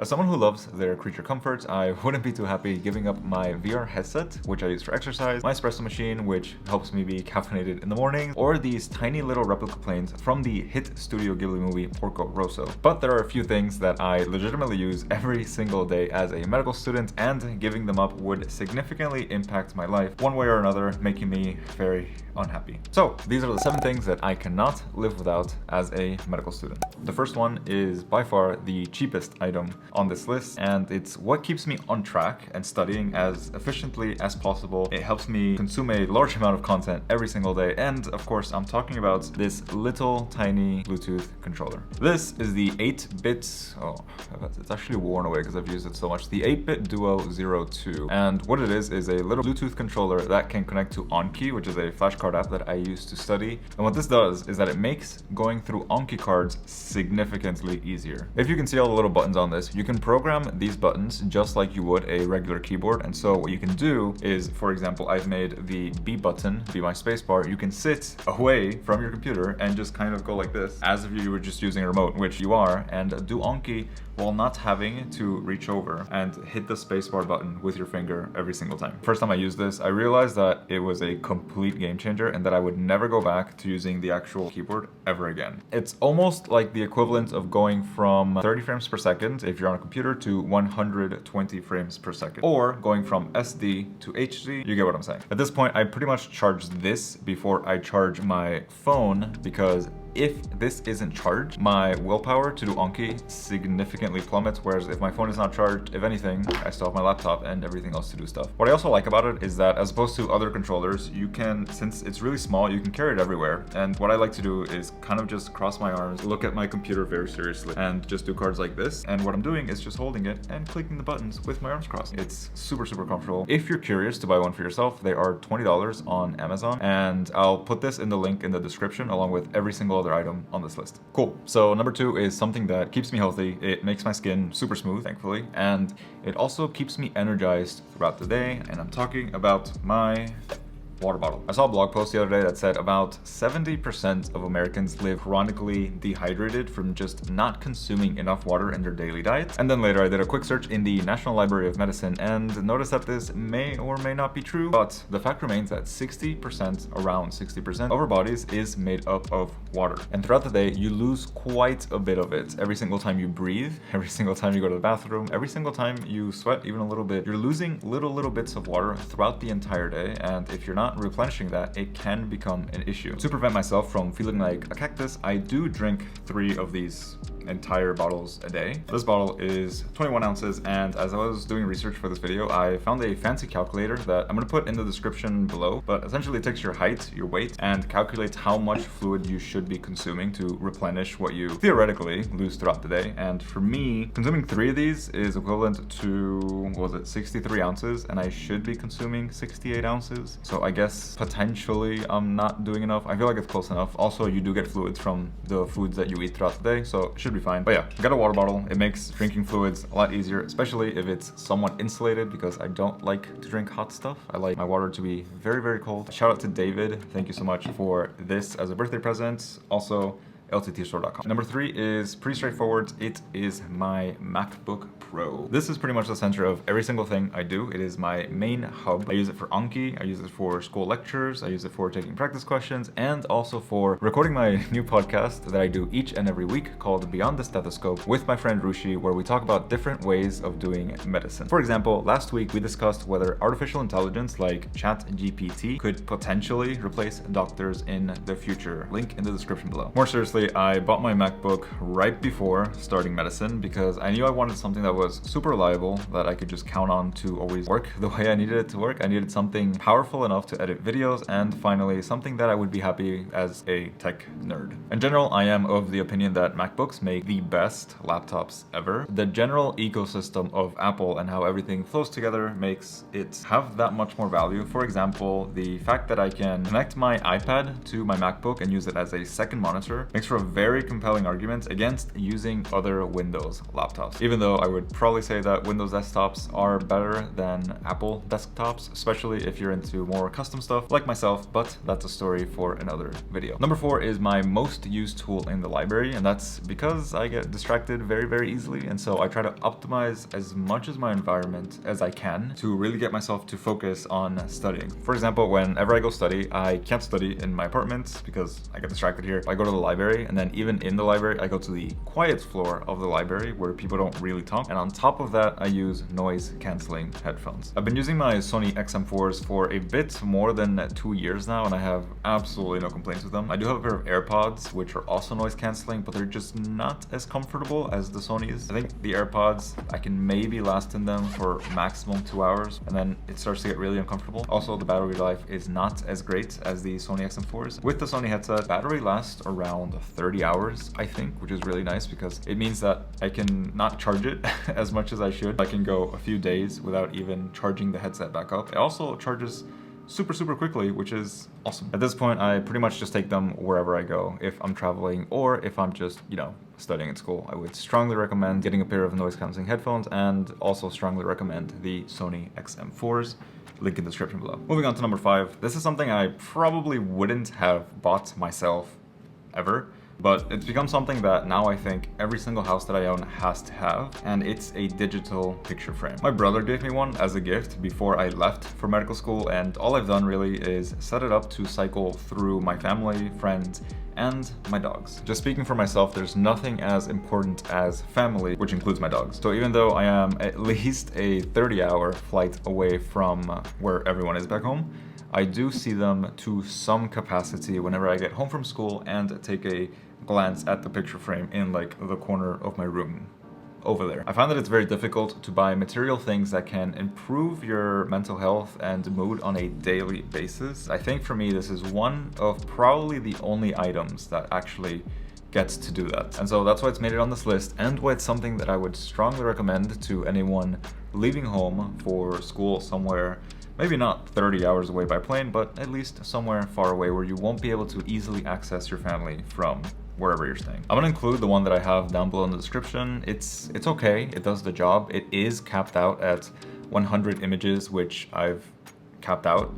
As someone who loves their creature comforts, I wouldn't be too happy giving up my VR headset, which I use for exercise, my espresso machine, which helps me be caffeinated in the morning, or these tiny little replica planes from the hit Studio Ghibli movie Porco Rosso. But there are a few things that I legitimately use every single day as a medical student, and giving them up would significantly impact my life one way or another, making me very unhappy. So these are the 7 things that I cannot live without as a medical student. The first one is by far the cheapest item on this list, and it's what keeps me on track and studying as efficiently as possible. It helps me consume a large amount of content every single day, and of course I'm talking about this little tiny Bluetooth controller. This is the 8-bit, it's actually worn away because I've used it so much, the 8-bit Duo 02, and what it is a little Bluetooth controller that can connect to Anki, which is a flashcard app that I use to study. And what this does is that it makes going through Anki cards significantly easier. If you can see all the little buttons on this, you can program these buttons just like you would a regular keyboard. And so what you can do is, for example, I've made the B button be my spacebar. You can sit away from your computer and just kind of go like this as if you were just using a remote, which you are, and do Anki while not having to reach over and hit the spacebar button with your finger every single time. First time I used this, I realized that it was a complete game changer and that I would never go back to using the actual keyboard ever again. It's almost like the equivalent of going from 30 frames per second if you're on a computer to 120 frames per second, or going from SD to HD. You get what I'm saying. At this point, I pretty much charge this before I charge my phone, because if this isn't charged, my willpower to do Anki significantly plummets, whereas if my phone is not charged, if anything, I still have my laptop and everything else to do stuff. What I also like about it is that as opposed to other controllers, you can, since it's really small, you can carry it everywhere. And what I like to do is kind of just cross my arms, look at my computer very seriously, and just do cards like this. And what I'm doing is just holding it and clicking the buttons with my arms crossed. It's super, super comfortable. If you're curious to buy one for yourself, they are $20 on Amazon, and I'll put this in the link in the description along with every single other item on this list. Cool. So number 2 is something that keeps me healthy. It makes my skin super smooth, thankfully, and it also keeps me energized throughout the day. And I'm talking about my water bottle. I saw a blog post the other day that said about 70% of Americans live chronically dehydrated from just not consuming enough water in their daily diet. And then later I did a quick search in the National Library of Medicine and noticed that this may or may not be true, but the fact remains that around 60% of our bodies is made up of water. And throughout the day, you lose quite a bit of it. Every single time you breathe, every single time you go to the bathroom, every single time you sweat even a little bit, you're losing little bits of water throughout the entire day. And if you're not replenishing that, it can become an issue. To prevent myself from feeling like a cactus, I do drink 3 of these entire bottles a day. This bottle is 21 ounces, and as I was doing research for this video, I found a fancy calculator that I'm going to put in the description below, but essentially it takes your height, your weight, and calculates how much fluid you should be consuming to replenish what you theoretically lose throughout the day. And for me, consuming 3 of these is equivalent to, 63 ounces, and I should be consuming 68 ounces. So I guess potentially I'm not doing enough. I feel like it's close enough. Also, you do get fluids from the foods that you eat throughout the day, so it should be fine. But yeah, I got a water bottle. It makes drinking fluids a lot easier, especially if it's somewhat insulated, because I don't like to drink hot stuff. I like my water to be very cold. Shout out to David. Thank you so much for this as a birthday present. Also, lttstore.com. Number 3 is pretty straightforward. It is my MacBook Pro. This is pretty much the center of every single thing I do. It is my main hub. I use it for Anki, I use it for school lectures, I use it for taking practice questions, and also for recording my new podcast that I do each and every week called Beyond the Stethoscope with my friend Rushi, where we talk about different ways of doing medicine. For example, last week we discussed whether artificial intelligence like ChatGPT could potentially replace doctors in the future. Link in the description below. More seriously, I bought my MacBook right before starting medicine because I knew I wanted something that was super reliable, that I could just count on to always work the way I needed it to work. I needed something powerful enough to edit videos, and finally something that I would be happy as a tech nerd. In general, I am of the opinion that MacBooks make the best laptops ever. The general ecosystem of Apple and how everything flows together makes it have that much more value. For example, the fact that I can connect my iPad to my MacBook and use it as a second monitor makes for for a very compelling argument against using other Windows laptops. Even though I would probably say that Windows desktops are better than Apple desktops, especially if you're into more custom stuff like myself, but that's a story for another video. Number 4 is my most used tool in the library, and that's because I get distracted very, very easily, and so I try to optimize as much as my environment as I can to really get myself to focus on studying. For example, whenever I go study, I can't study in my apartment because I get distracted here. I go to the library, and then even in the library, I go to the quiet floor of the library where people don't really talk, and on top of that, I use noise canceling headphones. I've been using my Sony XM4s for a bit more than 2 years now, and I have absolutely no complaints with them. I do have a pair of AirPods, which are also noise canceling, but they're just not as comfortable as the Sony's. I think the AirPods, I can maybe last in them for maximum 2 hours, and then it starts to get really uncomfortable. Also, the battery life is not as great as the Sony XM4s. With the Sony headset, battery lasts around 30 hours, I think, which is really nice because it means that I can not charge it as much as I should. I can go a few days without even charging the headset back up. It also charges super quickly, which is awesome. At this point, I pretty much just take them wherever I go, if I'm traveling or if I'm just, studying at school. I would strongly recommend getting a pair of noise cancelling headphones, and also strongly recommend the Sony XM4s. Link in the description below. Moving on to number 5. This is something I probably wouldn't have bought myself ever, but it's become something that now I think every single house that I own has to have, and it's a digital picture frame. My brother gave me one as a gift before I left for medical school, and all I've done really is set it up to cycle through my family, friends, and my dogs. Just speaking for myself, there's nothing as important as family, which includes my dogs. So even though I am at least a 30-hour flight away from where everyone is back home, I do see them to some capacity whenever I get home from school and take a glance at the picture frame in like the corner of my room over there. I find that it's very difficult to buy material things that can improve your mental health and mood on a daily basis. I think for me, this is one of probably the only items that actually gets to do that. And so that's why it's made it on this list, and why it's something that I would strongly recommend to anyone leaving home for school somewhere, maybe not 30 hours away by plane, but at least somewhere far away where you won't be able to easily access your family from wherever you're staying. I'm gonna include the one that I have down below in the description. It's okay, it does the job. It is capped out at 100 images, which I've capped out.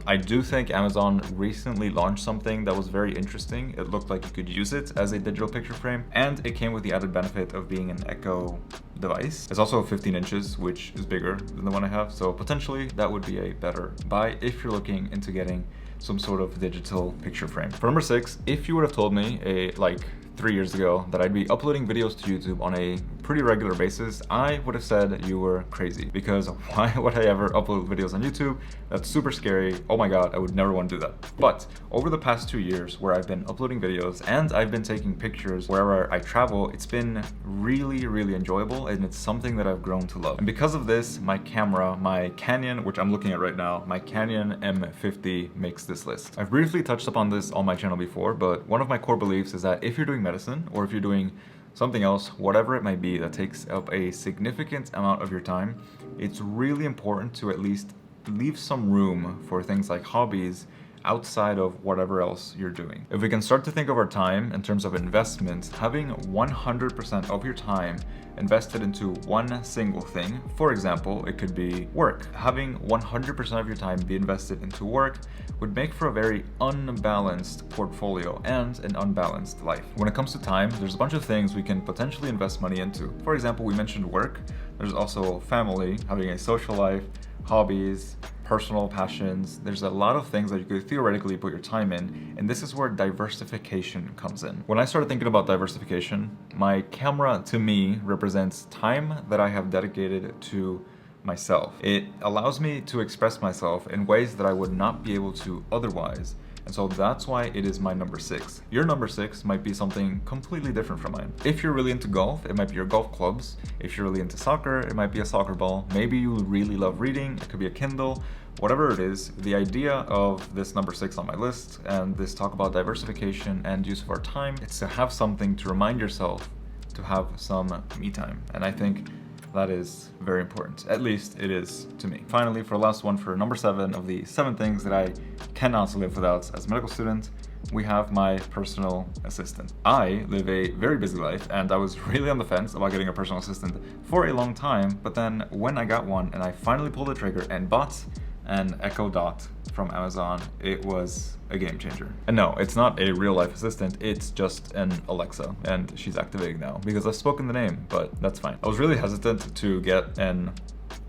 I do think Amazon recently launched something that was very interesting. It looked like you could use it as a digital picture frame, and it came with the added benefit of being an Echo device. It's also 15 inches, which is bigger than the one I have, so potentially that would be a better buy if you're looking into getting some sort of digital picture frame. For number 6, if you would have told me like 3 years ago that I'd be uploading videos to YouTube on a pretty regular basis, I would have said you were crazy, because why would I ever upload videos on YouTube? That's super scary. Oh my god, I would never want to do that. But over the past 2 years where I've been uploading videos and I've been taking pictures wherever I travel, it's been really enjoyable, and it's something that I've grown to love. And because of this, my camera, my Canon, which I'm looking at right now, my Canon M50 makes this list. I've briefly touched upon this on my channel before, but one of my core beliefs is that if you're doing medicine, or if you're doing something else, whatever it might be that takes up a significant amount of your time, it's really important to at least leave some room for things like hobbies outside of whatever else you're doing. If we can start to think of our time in terms of investments, having 100% of your time invested into one single thing, for example, it could be work. Having 100% of your time be invested into work would make for a very unbalanced portfolio and an unbalanced life. When it comes to time, there's a bunch of things we can potentially invest money into. For example, we mentioned work. There's also family, having a social life, hobbies, personal passions. There's a lot of things that you could theoretically put your time in, and this is where diversification comes in. When I started thinking about diversification, my camera to me represents time that I have dedicated to myself. It allows me to express myself in ways that I would not be able to otherwise. And so that's why it is my number 6. Your number 6 might be something completely different from mine. If you're really into golf, it might be your golf clubs. If you're really into soccer, it might be a soccer ball. Maybe you really love reading, it could be a Kindle. Whatever it is, the idea of this number 6 on my list and this talk about diversification and use of our time, it's to have something to remind yourself to have some me time. And I think that is very important. At least it is to me. Finally, for the last one, for number 7 of the 7 things that I cannot live without as a medical student, we have my personal assistant. I live a very busy life, and I was really on the fence about getting a personal assistant for a long time, but then when I got one and I finally pulled the trigger and bought an Echo Dot from Amazon, it was a game changer. And no, it's not a real life assistant, it's just an Alexa, and she's activating now because I've spoken the name, but that's fine. I was really hesitant to get an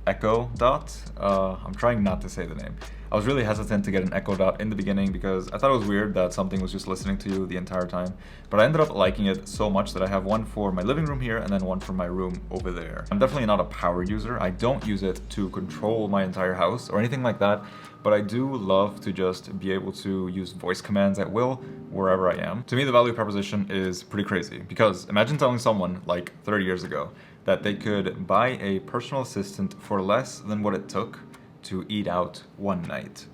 Echo Dot. I'm trying not to say the name. I was really hesitant to get an Echo Dot in the beginning because I thought it was weird that something was just listening to you the entire time. But I ended up liking it so much that I have one for my living room here and then one for my room over there. I'm definitely not a power user. I don't use it to control my entire house or anything like that, but I do love to just be able to use voice commands at will wherever I am. To me, the value proposition is pretty crazy because imagine telling someone like 30 years ago that they could buy a personal assistant for less than what it took to eat out one night.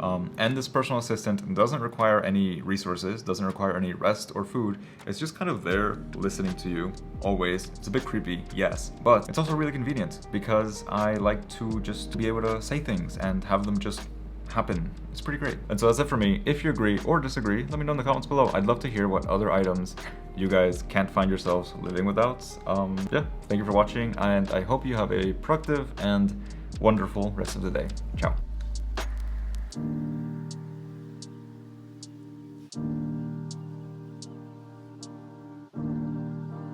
And this personal assistant doesn't require any resources, doesn't require any rest or food. It's just kind of there listening to you always. It's a bit creepy, yes, but it's also really convenient because I like to just be able to say things and have them just happen. It's pretty great. And so that's it for me. If you agree or disagree, let me know in the comments below. I'd love to hear what other items you guys can't find yourselves living without. Yeah, thank you for watching, and I hope you have a productive and wonderful rest of the day. Ciao.